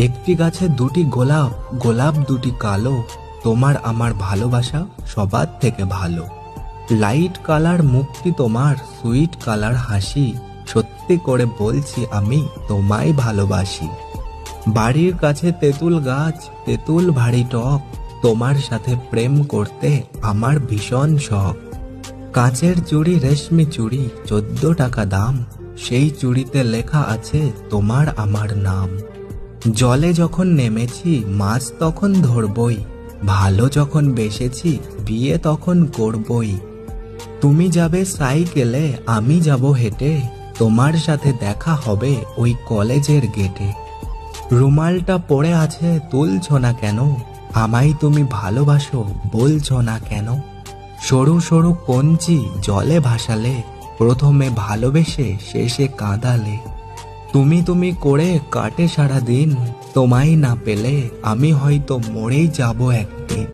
একটি গাছে দুটি গোলাপ, গোলাপ দুটি কালো, তোমার আমার ভালোবাসা সবার থেকে ভালো। লাইট কালার মুখটি তোমার, সুইট কালার হাসি, সত্যি করে বলছি আমি তোমায় ভালোবাসি। বাড়ির কাছে তেঁতুল গাছ, তেঁতুল ভারী টক, তোমার সাথে প্রেম করতে আমার ভীষণ শখ। কাঁচের চুড়ি, রেশমি চুড়ি, 14 টাকা দাম, সেই চুড়িতে লেখা আছে তোমার আমার নাম। জলে যখন নেমেছি মাছ তখন ধরবই, ভালো যখন বেসেছি বিয়ে তখন করবই। তুমি যাবে সাইকেলে, আমি যাব হেঁটে, তোমার সাথে দেখা হবে ওই কলেজের গেটে। রুমালটা পড়ে আছে তুলছ না কেন, আমায় তুমি ভালোবাসো বলছো না কেন। সরু সরু কঞ্চি জলে ভাসালে, প্রথমে ভালোবেসে শেষে কাঁদালে। তুমি তুমি করে কাটে সারা দিন, তোমায় না পেলে আমি হয়তো মরেই যাব একদিন।